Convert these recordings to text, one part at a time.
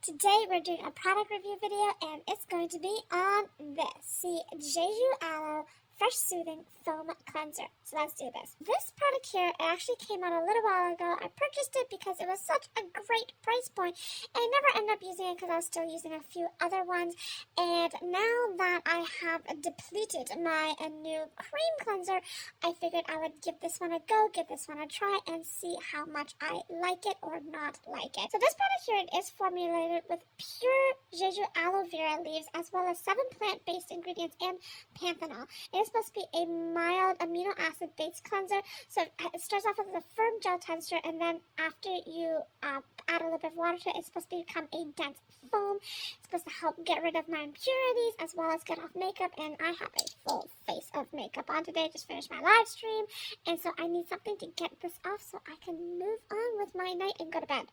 Today we're doing a product review video and it's going to be on this, the Jeju Aloe Fresh Soothing Foam Cleanser. So let's do this. This product here, it actually came out a little while ago. I purchased it because it was such a great price point and I never ended up using it because I was still using a few other ones. And now that I have depleted my new cream cleanser, I figured I would give this one a go, give this one a try, and see how much I like it or not like it. So this product here is formulated with pure Jeju aloe vera leaves as well as 7 plant-based ingredients and panthenol. It is supposed to be a mild amino acid based cleanser, so it starts off with a firm gel texture, and then after you add a little bit of water to it, it's supposed to become a dense foam. It's supposed to help get rid of my impurities as well as get off makeup, and I have a full face of makeup on today. Just finished my live stream, and so I need something to get this off so I can move on with my night and go to bed.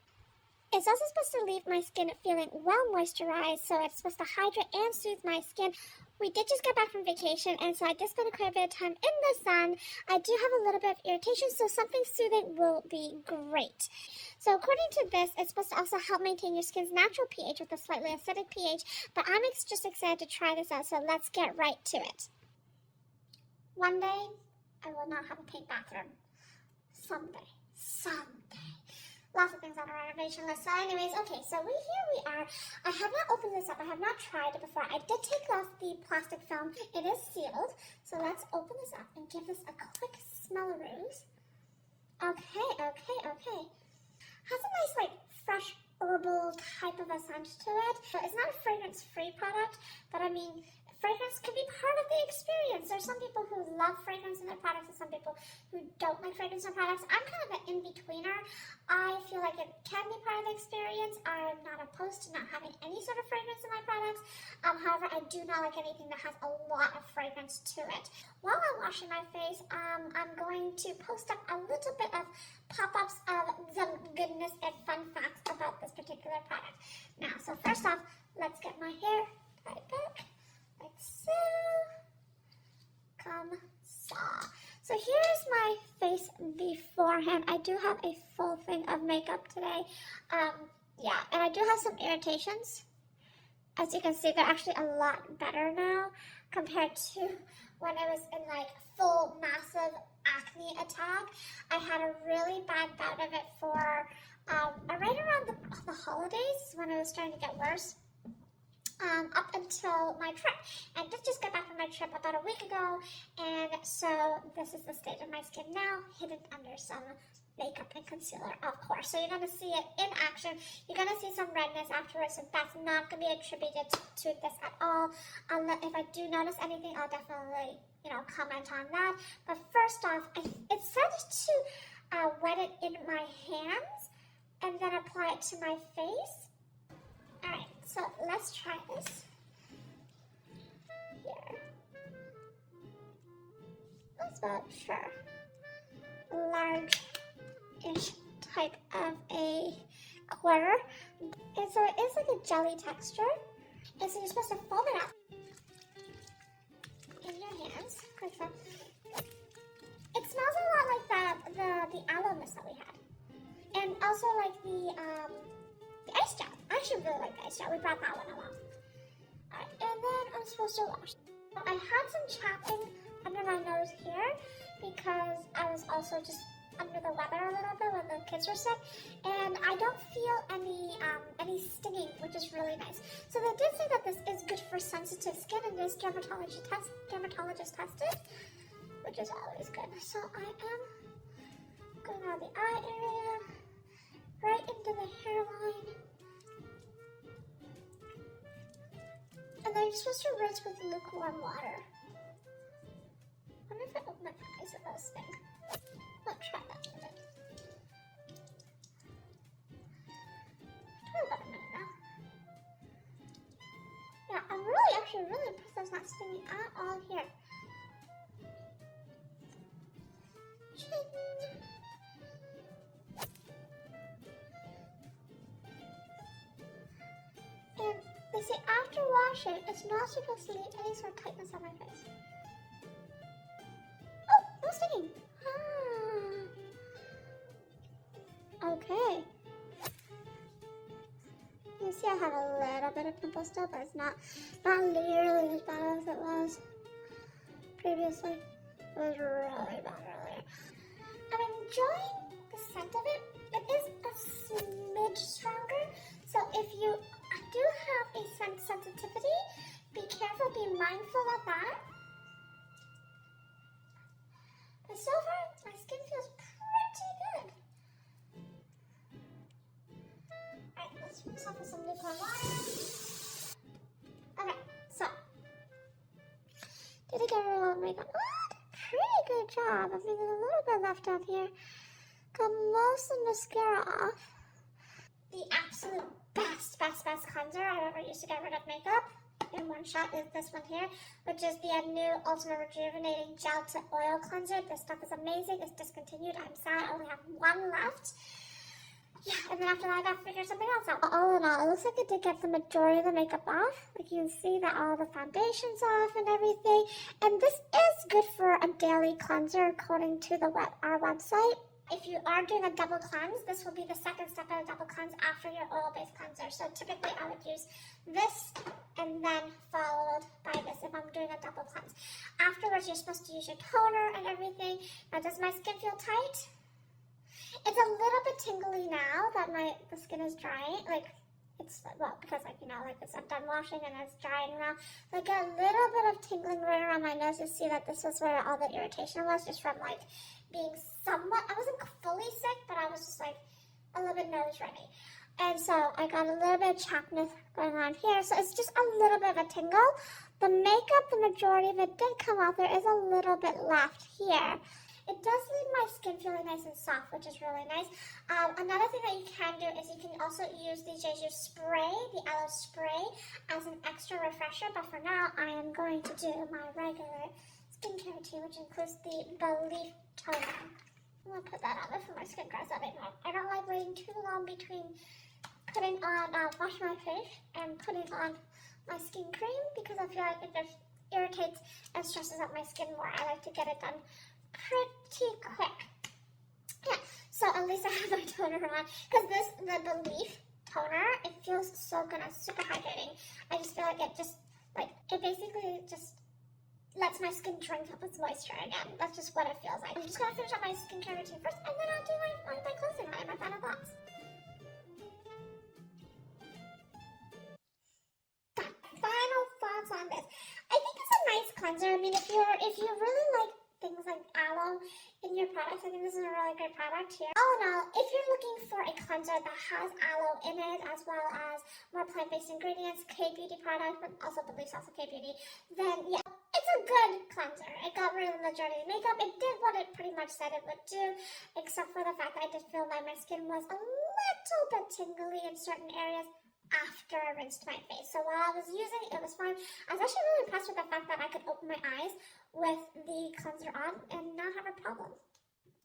It's also supposed to leave my skin feeling well moisturized, so it's supposed to hydrate and soothe my skin. We did just get back from vacation, and so I did spend quite a bit of time in the sun. I do have a little bit of irritation, so something soothing will be great. So according to this, it's supposed to also help maintain your skin's natural pH with a slightly acidic pH, but I'm just excited to try this out, so let's get right to it. One day, I will not have a pink bathroom. Someday. Lots of things on our renovation list. So anyways, okay, so here we are. I have not opened this up. I have not tried it before. I did take off the plastic film. It is sealed. So let's open this up and give this a quick smell-a-roos. Okay. Has a nice, like, fresh herbal type of a scent to it. But it's not a fragrance-free product, but I mean, fragrance can be part of the experience. There's some people who love fragrance in their products and some people who don't like fragrance in products. I'm kind of an in-betweener. I feel like it can be part of the experience. I'm not opposed to not having any sort of fragrance in my products. However, I do not like anything that has a lot of fragrance to it. While I'm washing my face, I'm going to post up a little bit of pop-ups of some goodness and fun facts about this particular product. Now, so first off, let's get my hair right back. Like so. So here's my face beforehand. I do have a full thing of makeup today. Yeah, and I do have some irritations. As you can see, they're actually a lot better now compared to when I was in like full massive acne attack. I had a really bad bout of it for right around the holidays when it was starting to get worse. Up until my trip. I did just get back from my trip about a week ago, and so this is the state of my skin now, hidden under some makeup and concealer, of course. So you're going to see it in action. You're going to see some redness afterwards, so that's not going to be attributed to this at all. If I do notice anything, I'll definitely, comment on that. But first off, it said to wet it in my hands and then apply it to my face. Alright, so let's try this. Here. That's about large-ish type of a quarter. And so it is like a jelly texture. And so you're supposed to fold it up in your hands. Like so. It smells a lot like the aloe mist that we had. And also like the ice gel. I actually really like the ice gel. We brought that one along. Alright, and then I'm supposed to wash. I had some chapping under my nose here because I was also just under the weather a little bit when the kids were sick, and I don't feel any stinging, which is really nice. So they did say that this is good for sensitive skin, and this dermatologist tested, which is always good. So I am going around the eye area, right into the hairline. And then you're supposed to rinse with lukewarm water. I wonder if I open my eyes if those sting. Let's try that a bit. Probably about a minute now. Yeah, I'm actually really impressed that it's not stinging at all here. They say after washing, it's not supposed to leave any sort of tightness on my face. Oh, no stinging. Okay. You see I have a little bit of pimple still, but it's not nearly as bad as it was previously. It was really bad earlier. I'm enjoying the scent of it. It is a smidge stronger, so if you do have a scent sensitivity, be careful, be mindful of that. But so far, my skin feels pretty good. Alright, let's rinse off with some lukewarm water. Okay, so did I get a little makeup? Oh, pretty good job. I think there's a little bit left out here. Got most of the mascara off. The absolute best cleanser I've ever used to get rid of makeup in one shot is this one here, which is the new Ultimate Rejuvenating Gel to Oil Cleanser. This stuff is amazing. It's discontinued. I'm sad I only have one left. Yeah, and then after that I gotta figure something else out. All in all, it looks like it did get the majority of the makeup off. Like you can see that all the foundation's off and everything. And this is good for a daily cleanser according to our website. If you are doing a double cleanse, this will be the second step of a double cleanse after your oil-based cleanser. So typically I would use this and then followed by this if I'm doing a double cleanse. Afterwards, you're supposed to use your toner and everything. Now, does my skin feel tight? It's a little bit tingly now that the skin is drying. Like, it's, well, because I'm done washing and it's drying now. Like a little bit of tingling right around my nose. You see that this was where all the irritation was, just from like being somewhat, I wasn't fully sick, but I was just like a little bit nose runny. And so I got a little bit of chappedness going on here. So it's just a little bit of a tingle. The makeup, the majority of it did come off. There is a little bit left here. It does leave my skin feeling nice and soft, which is really nice. Another thing that you can do is you can also use the Jeju spray, the Aloe spray, as an extra refresher. But for now, I am going to do my regular skincare routine, which includes the Belief toner. I'm going to put that on before my skin dries out. I don't like waiting too long between putting on, washing my face and putting on my skin cream, because I feel like it just irritates and stresses out my skin more. I like to get it done pretty quick. Yeah, so at least I have my toner on, because the Belief toner, it feels so good and super hydrating. I just feel like it basically just lets my skin drink up its moisture again. That's just what it feels like. I'm just gonna finish up my skincare routine first, and then I'll do my closing line, my final thoughts. Final thoughts on this. I think it's a nice cleanser. I mean, if you really like things like aloe in your products, I think this is a really great product here. All in all, if you're looking for a cleanser that has aloe in it, as well as more plant-based ingredients, K-beauty product, but also Belief's also K-beauty, then yeah, it's a good cleanser. It got rid of the majority of the makeup. It did what it pretty much said it would do, except for the fact that I did feel like my skin was a little bit tingly in certain areas after I rinsed my face. So while I was using it, it was fine. I was actually really impressed with the fact that I could open my eyes with the cleanser on and not have a problem.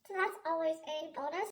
So that's always a bonus.